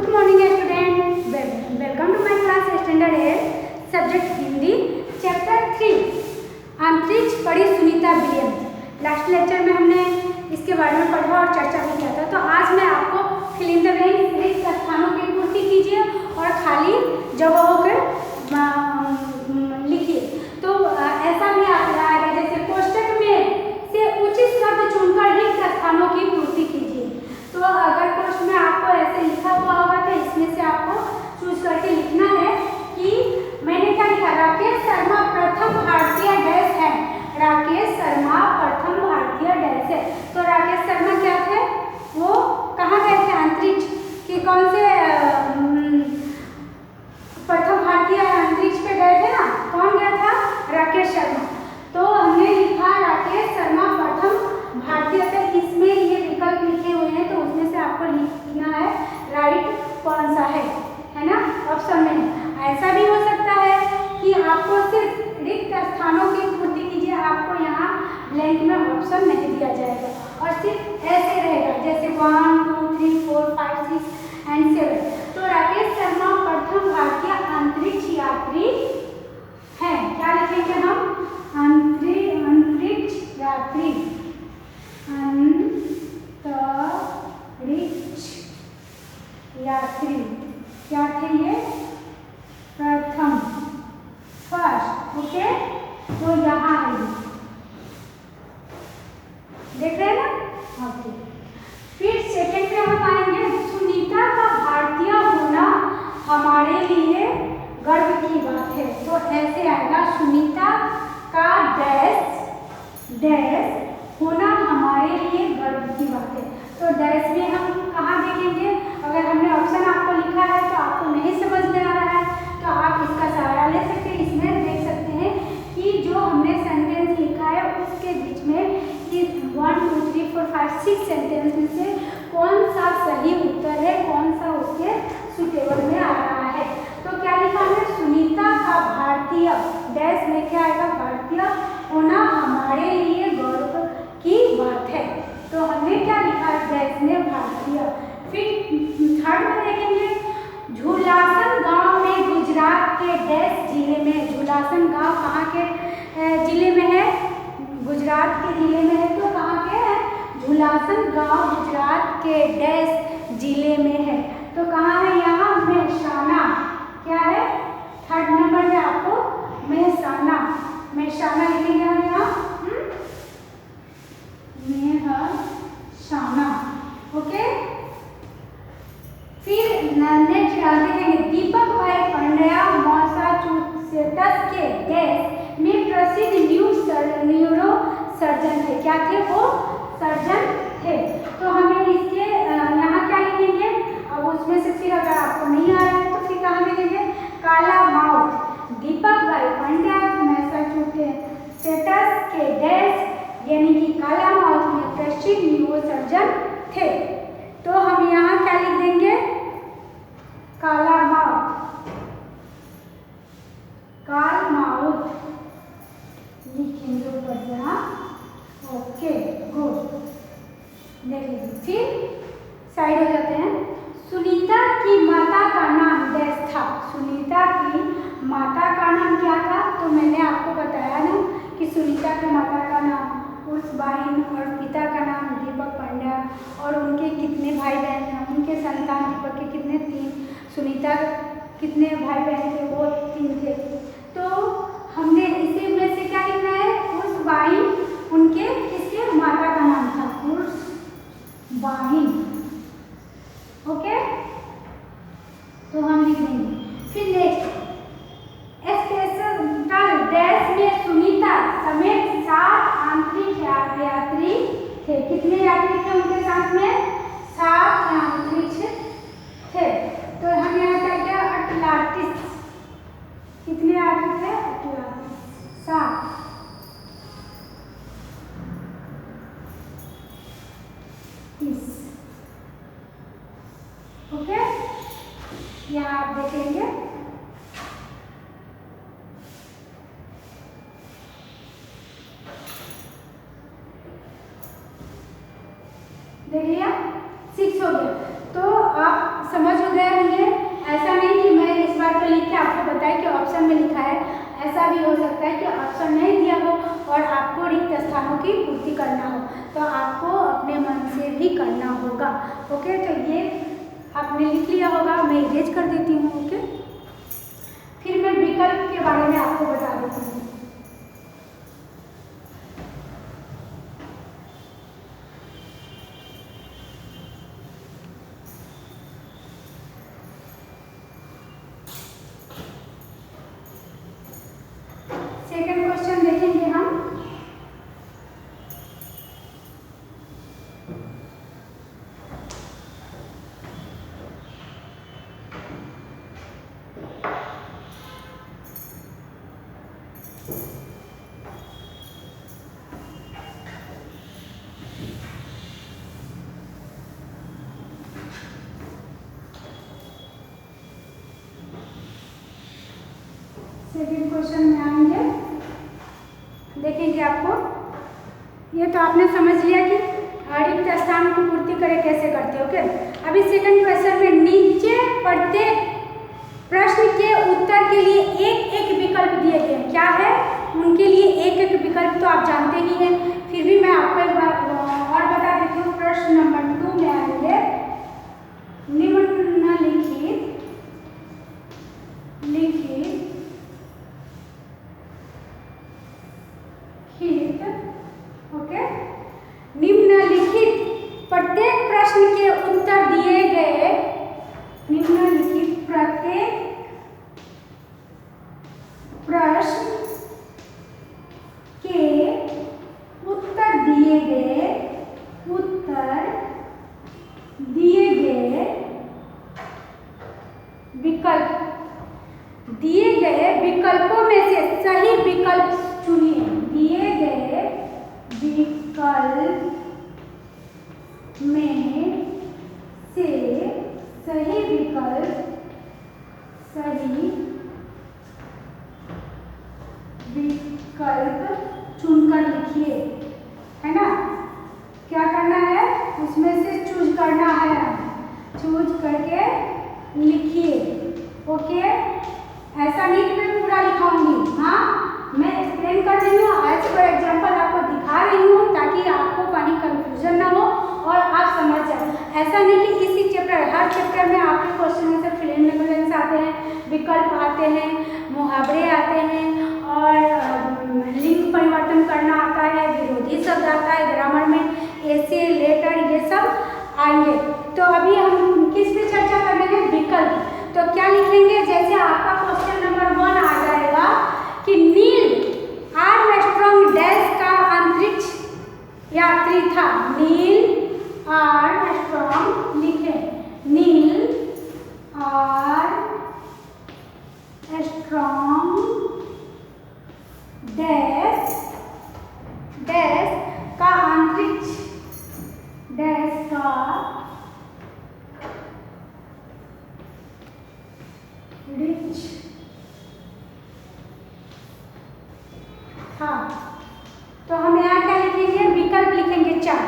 Good morning student, welcome to my class standard 8 subject Hindi chapter 3 अंतरिक्ष पढ़ी Sunita Williams. Last lecture में हमने इसके बारे में पढ़ा और चर्चा भी किया था। तो आज मैं आपको फिल इन द ब्लैंक रिक्त स्थानों की पूर्ति कीजिए और खाली जगहों के लिखिए। तो ऐसा भी आता है जैसे कोष्टक में से उचित शब्द चुनकर रिक्त स्थानों की पूर्ति कीजिए। तो अगर क्वेश्चन में आपको ऐसे लिखा हुआ होगा तो इसमें से आपको चूज करके लिखना है कि मैंने क्या लिखा, राकेश शर्मा प्रथम भारतीय डैश है। राकेश शर्मा प्रथम भारतीय डैश है। तो राकेश शर्मा क्या थे, वो कहाँ गए थे, अंतरिक्ष के कौन से प्रथम भारतीय अंतरिक्ष पे गए थे ना, कौन गया था, राकेश शर्मा। तो हमने लिखा राकेश शर्मा प्रथम भारतीय थे। इसमें ये विकल्प लिखे हुए हैं तो उसमें से आपको लिखना है राइट कौन सा है ना, ऑप्शन में। ऐसा भी हो सकता है कि आपको सिर्फ रिक्त स्थानों की पूर्ति कीजिए, आपको यहाँ ब्लैंक में ऑप्शन नहीं दिया जाएगा और सिर्फ ऐसे रहेगा जैसे 1 2 3 4 5 6 एंड 7। तो राकेश शर्मा प्रथम भारतीय अंतरिक्ष यात्री हैं। क्या लिखेंगे हम, अंतरिक्ष यात्री, अंतरिक्ष यात्री क्या थे ये, प्रथम, फर्स्ट। ओके, तो यहाँ है, देख रहे हैं ना। ओके, फिर सेकंड में हम आएंगे, सुनीता का भारतीय होना हमारे लिए गर्व की बात है। तो ऐसे आएगा, सुनीता का डैश होना हमारे लिए गर्व की बात है। तो डैश में हम कहाँ देखेंगे, अगर हमने ऑप्शन आपको लिखा है तो आपको नहीं समझ में आ रहा है तो आप इसका सहारा ले सकते हैं। इसमें देख सकते हैं कि जो हमने सेंटेंस लिखा है उसके बीच में कि 1 2 3 4 5 6 सेंटेंस में से कौन सा सही उत्तर है, कौन सा उसके सुटेबल में आ रहा है। तो क्या लिखा है, सुनीता का भारतीय डैश में क्या आएगा, भारतीय होना हमारे लिए गौरव की बात है। तो हमने क्या लिखा डैश में, भारतीय। फिर थर्ड में देखेंगे, झुलासन गांव में गुजरात के डैश जिले में। झुलासन गांव कहाँ के जिले में है, गुजरात के जिले में है। तो कहाँ के है, झुलासन गांव गुजरात के डैश जिले में है। तो कहाँ है, यहाँ मेहसाना। क्या है, थर्ड नंबर में आपको मेहसाना लिखेंगे हम यहाँ, मेहसाना। ओके, फिर नेक्स्ट देखेंगे, दीपक भाई पंड्या मैसाचुसेट्स के डैश में प्रसिद्ध न्यूरो सर्जन थे। क्या थे, वो सर्जन थे। तो हमें इसके यहाँ क्या लिखेंगे, अब उसमें से फिर अगर आपको नहीं आ रहा है तो फिर कहाँ लिखेंगे, काला माउथ। दीपक भाई पंड्या मैसाचुसेट्स के डैश यानी कि काला माउथ में प्रसिद्ध न्यूरो सर्जन थे। तो हम यहाँ क्या लिख देंगे, काला माउथ, काल माउथ लिखेंगे ऊपर से। हाँ, ओके, गुड। देखिए फिर साइड हो जाते हैं। सुनीता की माता का नाम डैश था। सुनीता की माता का नाम क्या था, तो मैंने आपको बताया ना कि सुनीता की माता का नाम उर्सबाइन और पिता का नाम दीपक पंड्या और उनके कितने भाई बहन हैं, उनके संतान दीपक के कितने, 3। सुनीता कितने भाई बहन थे, वो 3 थे। तो हमने इसी में से क्या लिखना है, उर्सबाइन उनके किसके माता का नाम था, उर्सबाइन। ओके, तो हम लिख देंगे। फिर नेक्स्ट, स्पेशल डैश में सुनीता समेत 7 आंतरिक यात्री थे। कितने यात्री थे उनके साथ में, 7 आंतरिक थे। तो हम यहाँ क्या किया, अटलांटिस। कितने यात्री थे, अटलांटिस 7। ओके, यहाँ आप देखेंगे। देख लिया, 6 हो गया। तो आप समझ हो गए में लिखा है, ऐसा भी हो सकता है कि ऑप्शन नहीं दिया हो और आपको रिक्त स्थानों की पूर्ति करना हो, तो आपको अपने मन से भी करना होगा। ओके, तो ये आपने लिख लिया होगा, मैं इरेज कर देती हूँ। ओके, फिर मैं विकल्प के बारे में आपको बता देती हूँ। सेकंड क्वेश्चन देखेंगे हम। सेकंड क्वेश्चन में आएंगे, देखेंगे आपको। ये तो आपने समझ लिया कि रिक्त स्थान की पूर्ति करें कैसे करते हो। ओके, अभी सेकंड क्वेश्चन में नीचे प्रत्येक प्रश्न के उत्तर के लिए एक एक विकल्प दिए गए हैं। क्या है उनके लिए एक एक विकल्प, तो आप जानते ही हैं, फिर भी मैं आपको एक बार और बता देती हूँ। प्रश्न नंबर 2 में आएंगे, निम्नलिखित ओके, निम्नलिखित प्रत्येक प्रश्न के उत्तर दिए गए, निम्नलिखित प्रत्येक प्रश्न के उत्तर दिए गए दिए गए विकल्पों में से सही विकल्प चुनिए। दिए गए विकल्प में से सही विकल्प चुनकर लिखिए, है ना। क्या करना है, उसमें से चूज करना है, चूज करके लिखिए। ओके, ऐसा नहीं कि मैं पूरा लिखाऊंगी, हाँ मैं एक्सप्लेन कर रही हूँ, एज पर एग्जाम्पल आपको दिखा रही हूँ ताकि आपको कहीं कंफ्यूजन ना हो और आप समझ जाए। ऐसा नहीं कि इसी चैप्टर, हर चैप्टर में आपके क्वेश्चन में से फिल इन द ब्लैंक्स आते हैं, विकल्प आते हैं, मुहावरे आते हैं और लिंग परिवर्तन करना आता है, विरोधी शब्द आता है, ग्रामर में ऐसे लेटर ये सब आएंगे। तो अभी हम किस पे चर्चा कर रहे हैं, विकल्प। तो क्या लिखेंगे, जैसे आपका क्वेश्चन नंबर 1 आ जाएगा कि नील आर्मस्ट्रांग डैश का अंतरिक्ष यात्री था। नील आर्मस्ट्रांग लिखे, नील आर्मस्ट्रांग डैश का अंतरिक्ष डैश का रिच था। तो हम यहाँ क्या लिखेंगे, विकल्प लिखेंगे 4,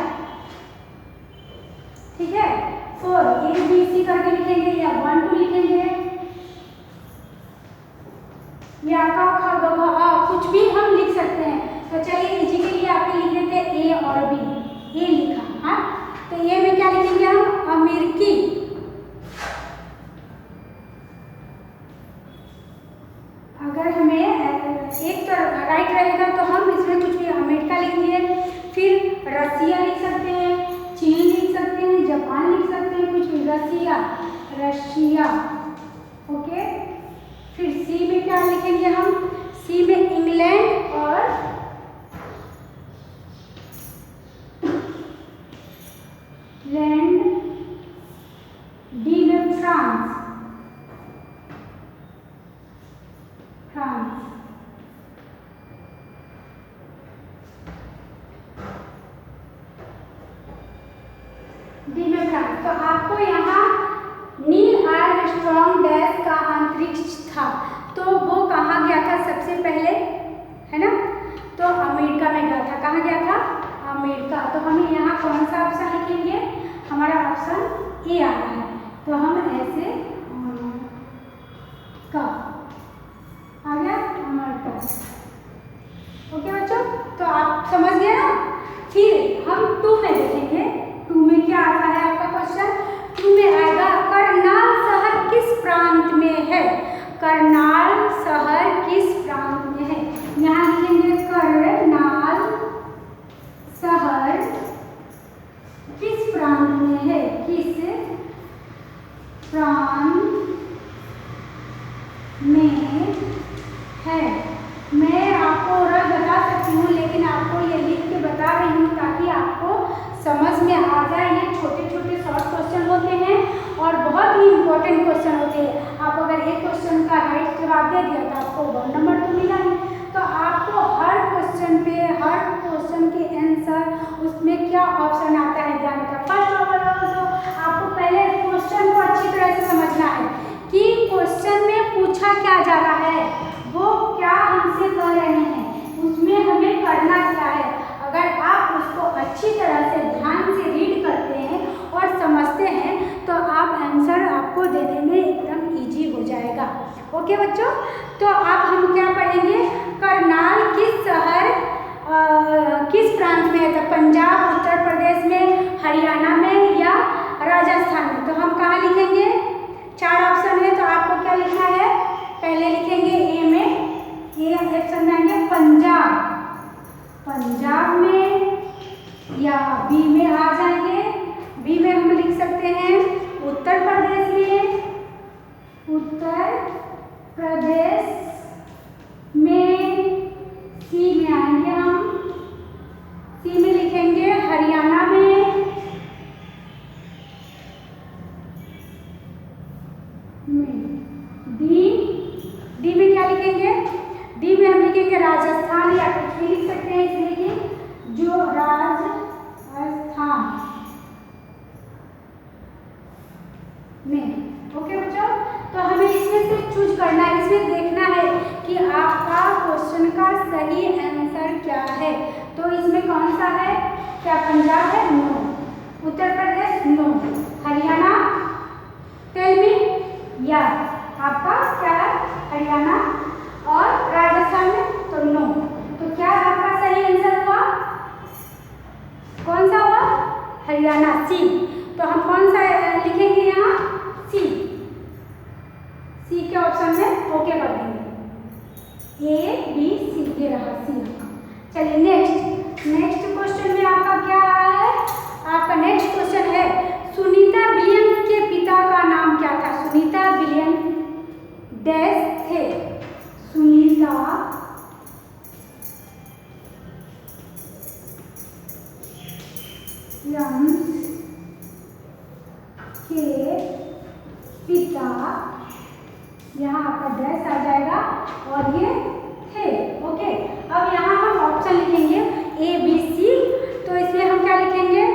ठीक है। 4 ABC करके लिखेंगे या 1 2 लिखेंगे या क ख ग घ आ, कुछ भी हम लिख सकते हैं। तो चलिए इसी के लिए आपने लिख देते A और B, A लिखा, हाँ। तो A में क्या लिखेंगे हम, अमेरिकी। अगर हमें एक तो राइट रहेगा तो हम इसमें कुछ भी अमेरिका लिख दिए, फिर रसिया लिख सकते हैं, चीन लिख सकते हैं, जापान लिख सकते हैं, कुछ भी रशिया। ओके, फिर सी में क्या लिखेंगे हम, सी में इंग्लैंड और लैंड, डी में फ्रांस। डी में फ्रांस। तो आपको यहाँ नील आर्मस्ट्रांग डैश का अंतरिक्ष था, तो वो कहाँ गया था सबसे पहले, है ना। तो अमेरिका में गया था। कहाँ गया था, अमेरिका। तो हमें यहाँ कौन सा ऑप्शन लिखेंगे, हमारा ऑप्शन ए आ रहा है, तो हम ऐसे का आगे प्रांत में है? करनाल शहर किस प्रांत में है? यहाँ लिखेंगे करनाल शहर किस प्रांत में है? किस प्रांत में है? मैं आपको और बता सकती हूँ, लेकिन आपको ये लिख के बता रही हूँ ताकि आपको समझ में आ जाए। ये छोटे छोटे शॉर्ट क्वेश्चन होते हैं और बहुत ही इंपॉर्टेंट क्वेश्चन होते हैं। आप अगर एक क्वेश्चन का राइट जवाब दे दिया तो आपको 1 नंबर तो मिला है। तो आपको हर क्वेश्चन पे, हर क्वेश्चन के आंसर उसमें क्या ऑप्शन आता है ध्यान रखना। फर्स्ट ऑफ ऑल तो आपको पहले क्वेश्चन को अच्छी तरह से समझना है कि क्वेश्चन में पूछा क्या जा रहा है, वो क्या हमसे कह रहे हैं, उसमें हमें करना क्या है। अगर आप उसको अच्छी तरह से ध्यान से रीड करते हैं और समझते हैं तो आप आंसर आपको देने में एकदम इजी हो जाएगा। ओके बच्चों, तो आप हम क्या पढ़ेंगे? करनाल किस शहर किस प्रांत में है? तो पंजाब, उत्तर प्रदेश में, हरियाणा में या राजस्थान में? तो हम कहाँ लिखेंगे? 4 ऑप्शन है, तो आपको क्या लिखना है? पहले लिखेंगे ए में, ए ऑप्शन देंगे पंजाब, पंजाब में, या बी में आ जाएंगे, बी में हम लिख सकते हैं उत्तर प्रदेश में, उत्तर प्रदेश में, सी में आएंगे हम, सी में लिखेंगे हरियाणा में, डी में क्या लिखेंगे? डी में हम लिखेंगे राजस्थान, या कुछ भी लिख सकते हैं इसमें कि जो राजस्थान में। ओके बच्चों, तो हमें इसमें से चूज करना है, इसमें देखना है कि आपका क्वेश्चन का सही आंसर क्या है। तो इसमें कौन सा है? क्या पंजाब है? No. Uttar Pradesh? No. Haryana? Tell me. या आपका क्या है? हरियाणा। और राजस्थान में? तो नो। तो क्या आपका सही आंसर हुआ? कौन सा हुआ? हरियाणा, सी। तो हम कौन सा लिखेंगे यहाँ? सी। सी के ऑप्शन में ओके कर देंगे। ए बी सी, ये रहा सी आपका। चलिए नेक्स्ट क्वेश्चन में आपका क्या आ रहा है? आपका नेक्स्ट क्वेश्चन है सुनीता विलियम्स के पिता का नाम क्या था? सुनीता विलियम्स डैश थे? सुनीता विलियम्स के पिता, यहाँ आपका डैश आ जाएगा और ये थे। ओके, अब यहाँ हम ऑप्शन लिखेंगे ए बी सी। तो इसमें हम क्या लिखेंगे?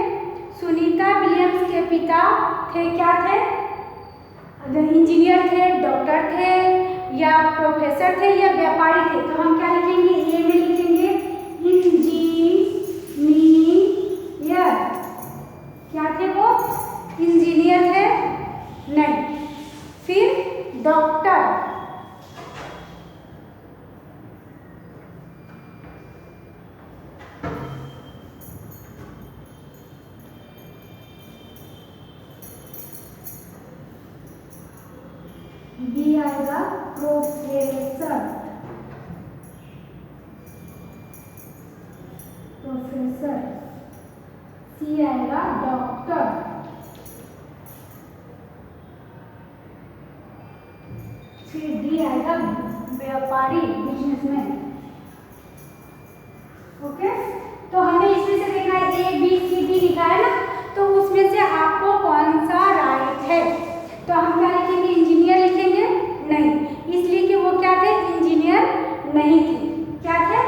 सुनीता विलियम्स के पिता थे, क्या थे? इंजीनियर थे, डॉक्टर थे, या प्रोफेसर थे, या व्यापारी थे? तो हम क्या लिखेंगे? ए में लिखेंगे इंजीनियर। क्या थे वो? इंजीनियर थे? नहीं। फिर डॉक्टर, बी आएगा प्रोफेसर, प्रोफेसर। सी आएगा डॉक्टर। फिर डी आएगा व्यापारी, बिजनेसमैन। ओके, तो हमें इसमें से देखना है ए बी सी डी लिखा है ना, तो उसमें से आपको कौन सा राइट है? तो हम क्या लिखेंगे? इंजीनियर लिखेंगे? नहीं, इसलिए कि वो क्या थे? इंजीनियर नहीं थे। क्या थे?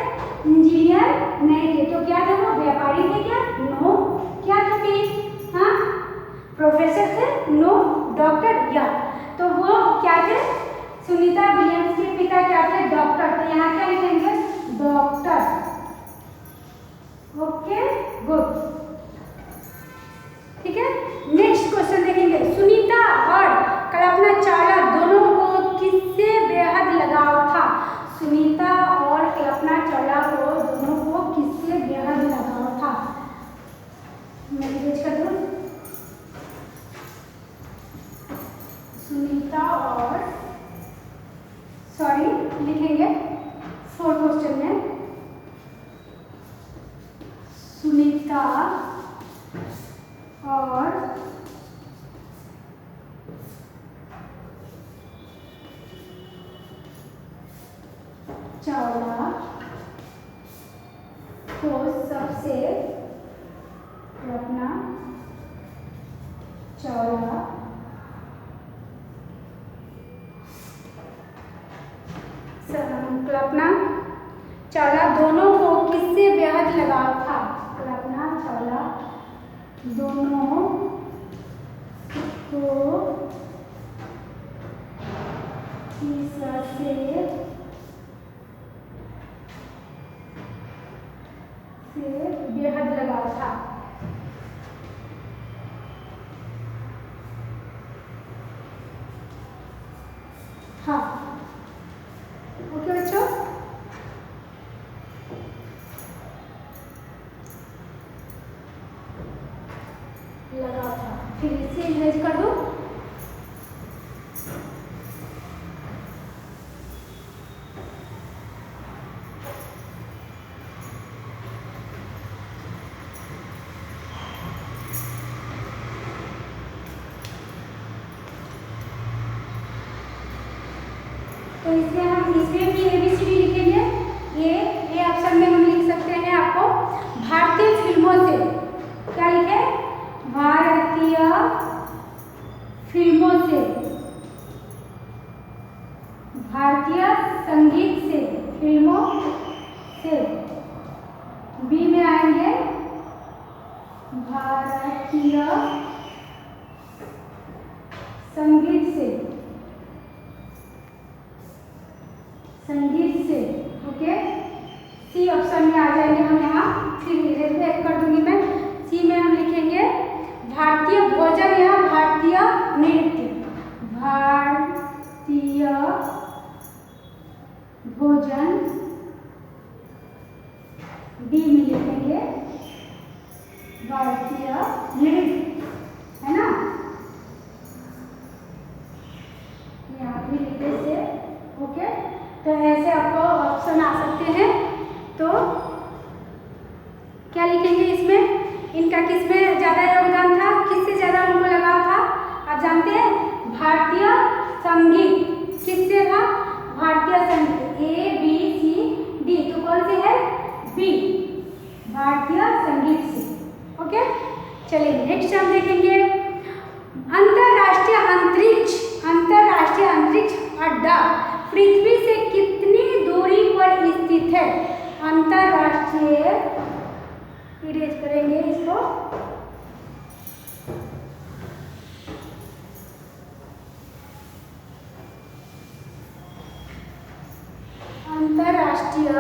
इंजीनियर नहीं थे। तो क्या थे वो? व्यापारी थे क्या? नो। क्या थे? हाँ, प्रोफेसर थे? नो। डॉक्टर? या। तो वो क्या थे? सुनीता विलियम्स के पिता क्या थे? डॉक्टर। तो यहाँ क्या लिखेंगे? डॉक्टर। Okay, good. ठीक है, नेक्स्ट क्वेश्चन देखेंगे। सुनीता और कल्पना चावला दोनों को किससे बेहद लगाव था? सुनीता और कल्पना चावला को दोनों को किससे बेहद लगाव था? मैं पेज कर दूं। सुनीता और लिखेंगे 4 क्वेश्चन में सुनीता और चावला को सबसे कल्पना चावला कल्पना चावला दोनों को किससे बेहद लगाव था? कल्पना चावला दोनों को किससे बेहद लगाव था? हाँ, ओके बच्चों। लगा था, फिर इसे इरेज कर दो। तो इसमें भी ABCD लिखेंगे। ये ऑप्शन में हम लिख सकते हैं आपको भारतीय फिल्मों से। क्या लिखे? भारतीय फिल्मों से, भारतीय संगीत से, फिल्मों से। बी में आएंगे भारतीय संगीत से, ओके। सी ऑप्शन में आ जाएंगे हम यहाँ, फिर इरेज कर दूंगी मैं। सी में हम लिखेंगे भारतीय भोजन या भारतीय नृत्य, भारतीय भोजन। डी में लिखेंगे भारतीय नृत्य, है ना? यहाँ भी लिखे से, ओके। तो ऐसे आपको ऑप्शन आ सकते हैं। तो क्या लिखेंगे इसमें? इनका किसमें ज़्यादा योगदान था, किससे ज़्यादा उनको लगाव था? आप जानते हैं भारतीय संगीत किससे था? भारतीय संगीत। ABCD, तो कौन से है? बी, भारतीय संगीत से, ओके। चलिए नेक्स्ट हम देखेंगे अंतरराष्ट्रीय अंतरिक्ष अड्डा पृथ्वी से कितनी दूरी पर स्थित है? अंतरराष्ट्रीय, इरेज करेंगे इसको। अंतरराष्ट्रीय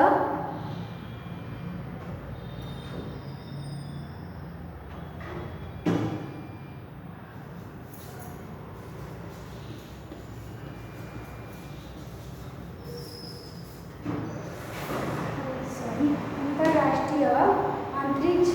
अंतरिक्ष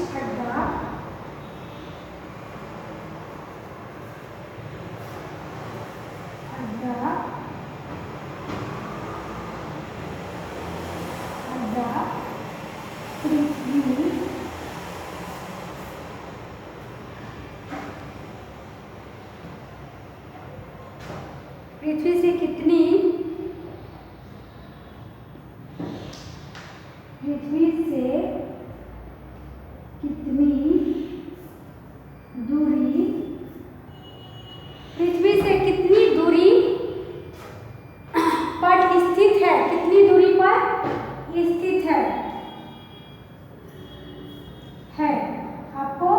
अड्डा पृथ्वी से कितनी दूरी पर स्थित है? कितनी दूरी पर स्थित है? आपको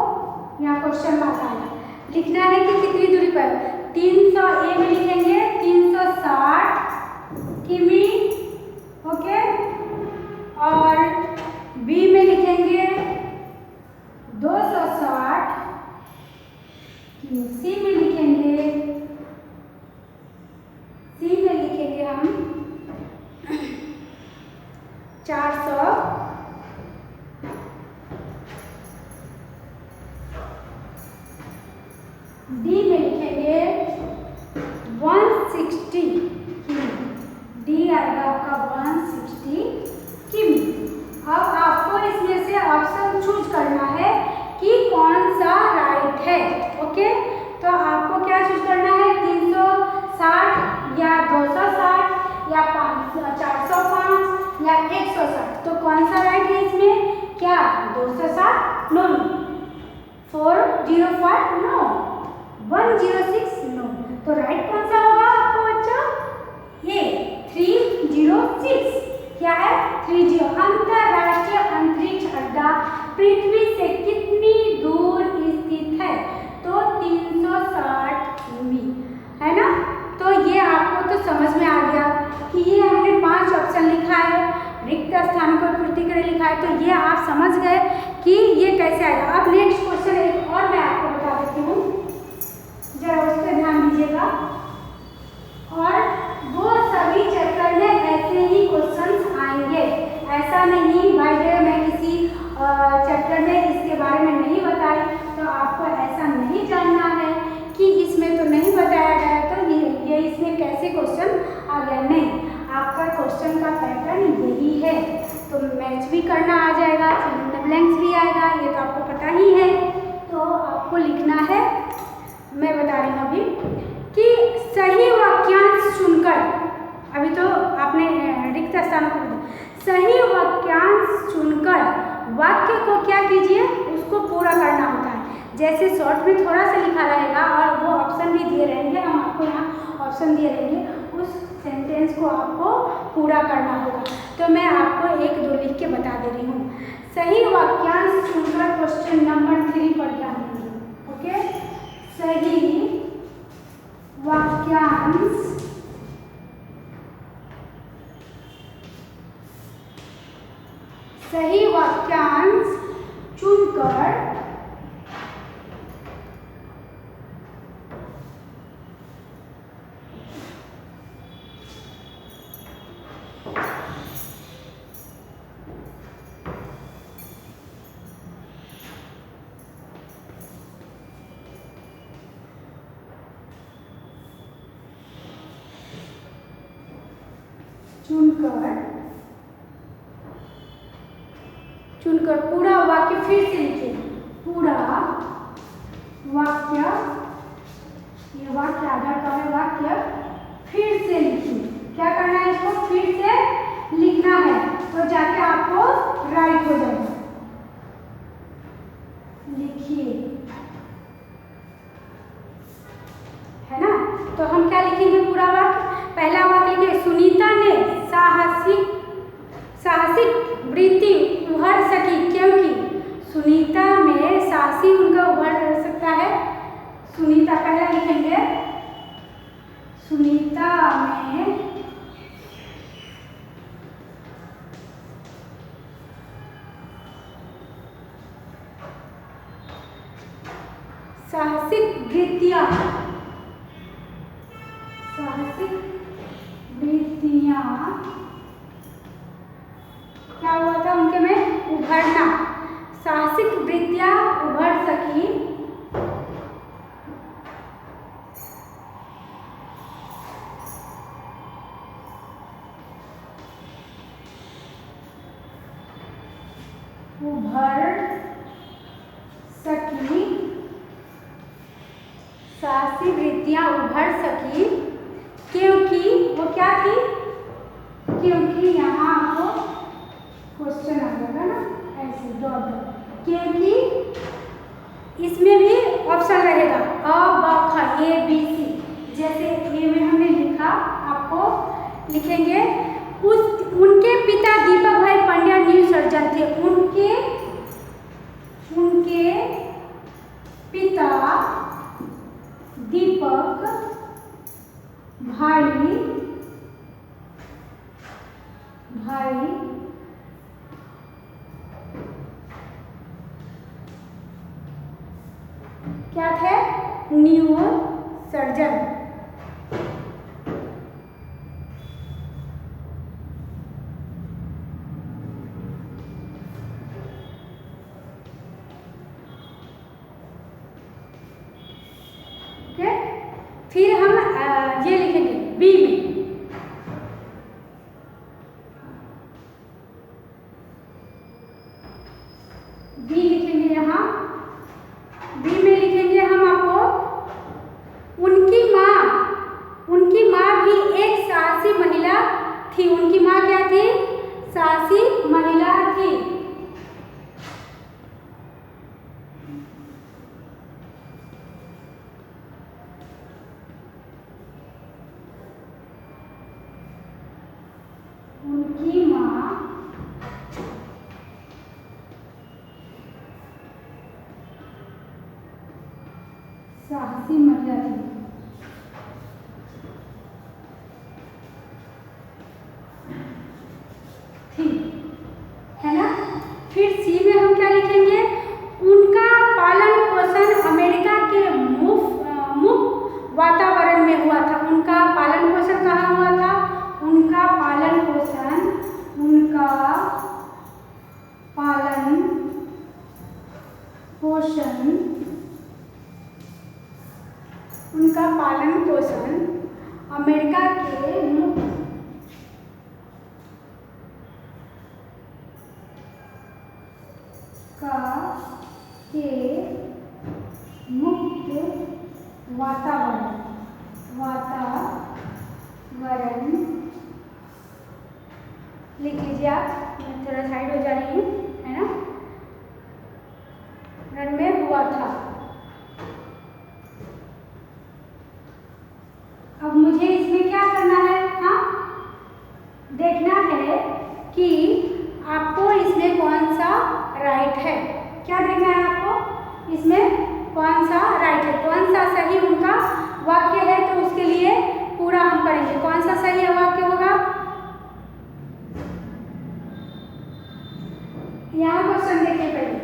यहाँ क्वेश्चन मार्क आएगा, लिखना है कि कितनी दूरी पर। 300 ए में लिखेंगे 360 किमी, ओके। और बी में लिखेंगे 260 किमी। सी में लिखेंगे हम 400। डी में लिखेंगे 1 नो, 405 नो, 106 नो। तो राइट कौन सा होगा आपको बच्चों? ये 306 क्या है? 30। अंतरराष्ट्रीय अंतरिक्ष अड्डा पृथ्वी से कितनी दूर स्थित है? तो 360 किमी, है ना। तो ये आपको तो समझ में आ गया कि ये हमने 5 ऑप्शन लिखा है, रिक्त स्थान को पूर्ति करें लिखा है, तो ये आप समझ गए कि ये कैसे आएगा। अब नेक्स्ट क्वेश्चन एक और मैं आपको बता देती हूँ, जरा उस पर ध्यान दीजिएगा। और वो सभी चैप्टर में ऐसे ही क्वेश्चंस आएंगे, ऐसा नहीं भाई मैं किसी चैप्टर में इसके बारे में नहीं बताई तो आपको ऐसा नहीं जानना है कि इसमें तो नहीं बताया गया तो ये इसमें कैसे क्वेश्चन आ गया, नहीं। आपका क्वेश्चन का पैटर्न यही है, तो मैच भी करना आ जाएगा, फिल इन द ब्लैंक्स भी आएगा, ये तो आपको पता ही है। तो आपको लिखना है, मैं बता रही हूँ अभी कि सही वाक्यांश चुनकर, अभी तो आपने रिक्त स्थानों को सही वाक्यांश चुनकर वाक्य को क्या कीजिए, उसको पूरा करना होता है। जैसे शॉर्ट में थोड़ा सा लिखा रहेगा और वो ऑप्शन भी दिए रहेंगे, हम आपको यहाँ ऑप्शन दिए रहेंगे, उस सेंटेंस को आपको पूरा करना होगा। तो मैं आपको 1-2 लिख के बता दे रही हूँ। सही वाक्यांश चुनकर क्वेश्चन नंबर 3 पर ध्यान देंगे। ओके, सही वाक्यांश चुनकर पूरा वाक्य फिर से लिखिए। पूरा वाक्य, ये वाक्य आधार का है, वाक्य फिर से लिखिए। क्या करना है, इसको फिर से लिखना है, तो जाके आपको राइट हो जाएगा। लिखिए, है ना। तो हम क्या लिखेंगे पूरा वाक्य? पहला वाक्य लिखिए, सुनीता ने साहसिक वृत्ति उभर सकी क्योंकि। सुनीता में साहसी उनका उभर सकता है। सुनीता पहला लिखेंगे, सुनीता में साहसिक वृत्तियां क्या हुआ था उनके में? उभरना। साहसिक वृत्तियां उभर सकी साहसी वृत्तियां उभर सकी क्योंकि वो क्या थी? क्योंकि यहाँ आपको क्वेश्चन आ जाएगा ना, ऐसे डॉट, क्योंकि इसमें भी ऑप्शन रहेगा अ ब ख ए बी सी। जैसे ए में हमने लिखा, आपको लिखेंगे उनके पिता दीपक भाई पंड्या न्यू सर्जन थे। उनके पिता दीपक भाई क्या थे? New surgeon. ओके, फिर हम ये लिखेंगे बी में, बी लिखेंगे यहाँ। बी में लिखेंगे हम आपको उनकी माँ भी एक साहसी महिला थी। उनकी माँ क्या थी? साहसी महिला थी। हंसी मर जाती ठीक है ना। फिर सी में हम क्या लिखेंगे, उनका पालन पोषण अमेरिका के मुक्त वातावरण में हुआ था। उनका पालन पोषण कहाँ हुआ था, उनका पालन पोषण अमेरिका के मुक्त वातावरण लिख लीजिए आप, मैं थोड़ा साइड हो जा रही हूँ, है ना, रन में हुआ था। अब मुझे इसमें क्या करना है, हाँ देखना है कि आपको इसमें कौन सा राइट है। क्या देखना है आपको, इसमें कौन सा राइट है, कौन सा सही उनका वाक्य है। तो उसके लिए पूरा हम करेंगे, कौन सा सही वाक्य होगा। यहाँ क्वेश्चन देखिए, पहले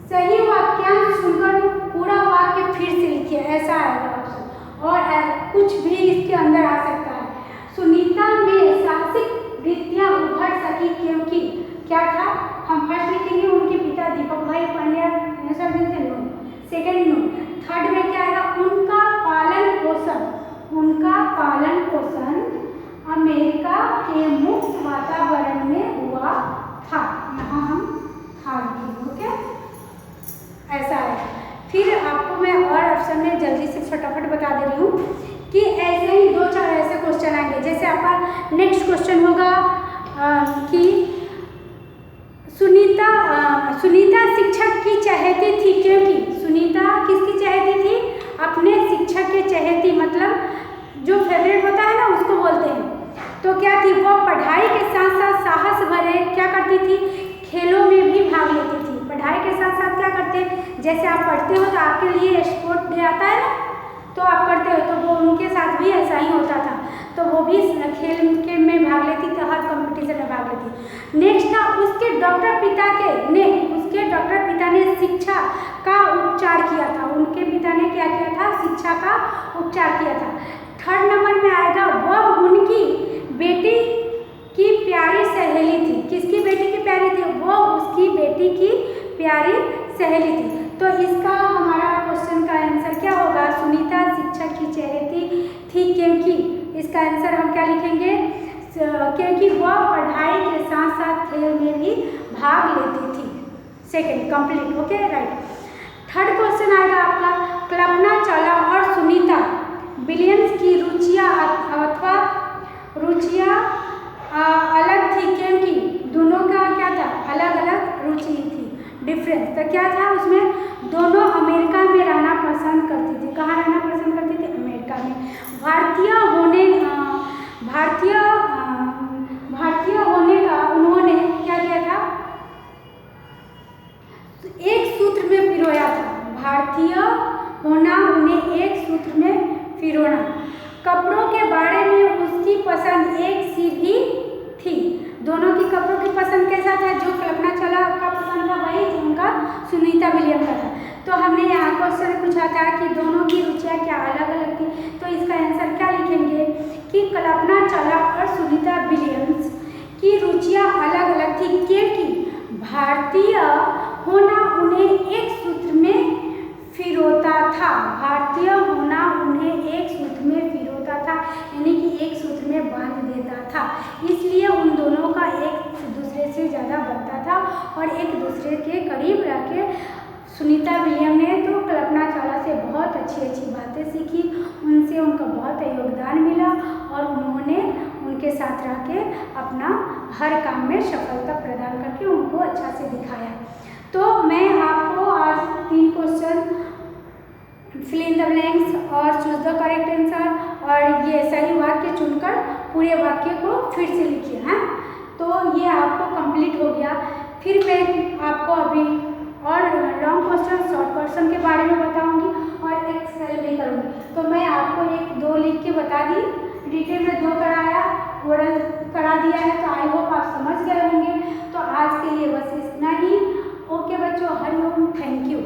सही वाक्यांश सुनकर पूरा वाक्य फिर से लिखिए, ऐसा आएगा ऑप्शन, और कुछ भी इसके अंदर आ सकता है। सुनीता में साहसिक वृत्तियां उभर सकी क्योंकि क्या था, हम फर्स्ट लिखेंगे उनके पिता दीपक भाई पांड्या आंसर देते नो, सेकंड नो, थर्ड में क्या आएगा, उनका पालन पोषण अमेरिका के मुक्त वातावरण में हुआ था। यहाँ हम था लिखेंगे, ओके, ऐसा है। फिर आपको मैं और ऑप्शन में जल्दी से फटाफट बता दे रही हूँ कि ऐसे ही 2-4 ऐसे क्वेश्चन आएंगे। जैसे आपका नेक्स्ट क्वेश्चन होगा कि सुनीता शिक्षक की चहेती थी क्योंकि, सुनीता किसकी चहेती थी, अपने शिक्षक के चहेती, मतलब जो फेवरेट होता है ना उसको बोलते हैं। तो क्या थी, वो पढ़ाई के साथ साथ साहस भरे क्या करती थी, खेलों में भी भाग लेती थी। पढ़ाई के साथ साथ क्या करते हैं, जैसे आप पढ़ते हो तो आपके लिए स्पोर्ट डे आता है ना, तो आप करते हो, तो वो उनके साथ भी ऐसा ही होता था। तो वो भी खेल के में भाग लेती थी, हर कंपटीशन में भाग लेती। नेक्स्ट था, उसके डॉक्टर पिता ने शिक्षा का उपचार किया था। उनके पिता ने क्या किया था, शिक्षा का उपचार किया था। थर्ड नंबर में आएगा, वह उनकी बेटी की प्यारी सहेली थी। किसकी बेटी की प्यारी थी, वो उसकी बेटी की प्यारी सहेली थी। तो इसका हमारा क्वेश्चन का आंसर क्या होगा, सुनीता शिक्षक की चहेती थी क्योंकि, इसका आंसर हम क्या लिखेंगे, क्योंकि वह पढ़ाई के साथ साथ खेल में भी भाग लेती थी। Second complete, okay right. Third question आएगा आपका, कल्पना चावला और सुनीता विलियम्स की रुचियाँ अलग थी क्योंकि दोनों का क्या था, अलग अलग रुचि थी, डिफरेंस। तो क्या था उसमें, दोनों अमेरिका में रहना पसंद करती थी। कहाँ रहना पसंद करती थी, अमेरिका में। भारतीय होने का उन्होंने क्या किया था, एक सूत्र में पिरोया था। भारतीय होना उन्हें एक सूत्र में पिरोना। कपड़ों के बारे में उसकी पसंद एक सी भी थी। दोनों की कपड़ों की पसंद कैसा था, जो कल्पना चावला का पसंद था वही उनका सुनीता विलियम का था। तो हमने यहाँ क्वेश्चन पूछा था कि दोनों की रुचियाँ क्या अलग अलग थी। तो इसका आंसर क्या लिखेंगे कि कल्पना चावला और सुनीता विलियम्स की रुचियाँ अलग अलग थी क्योंकि भारतीय होना उन्हें एक सूत्र में पिरोता था। भारतीय होना उन्हें एक सूत्र में पिरोता था, यानी कि एक सूत्र में बांध देता था। इसलिए उन दोनों का एक दूसरे से ज़्यादा बनता था और एक दूसरे के करीब रह के सुनीता विलियम ने तो कल्पना चावला से बहुत अच्छी अच्छी बातें सीखी, उनसे उनका बहुत योगदान मिला और उन्होंने उनके साथ रह के अपना हर काम में सफलता प्रदान करके उनको अच्छा से दिखाया। तो मैं आपको आज 3 question fill in the blanks और चूज द करेक्ट आंसर और ये सही वाक्य चुनकर पूरे वाक्य को फिर से लिखिए। हाँ, तो ये आपको कंप्लीट हो गया। फिर मैं आपको अभी और लॉन्ग क्वेश्चन शॉर्ट क्वेश्चन के बारे में बताऊंगी और एक्सेल भी करूंगी। तो मैं आपको 1-2 लिख के बता दी, डिटेल में 2 कराया, ओरल करा दिया है। तो आई होप आप समझ गए होंगे। तो आज के लिए बस इतना ही। ओके बच्चों, हरिओम, थैंक यू।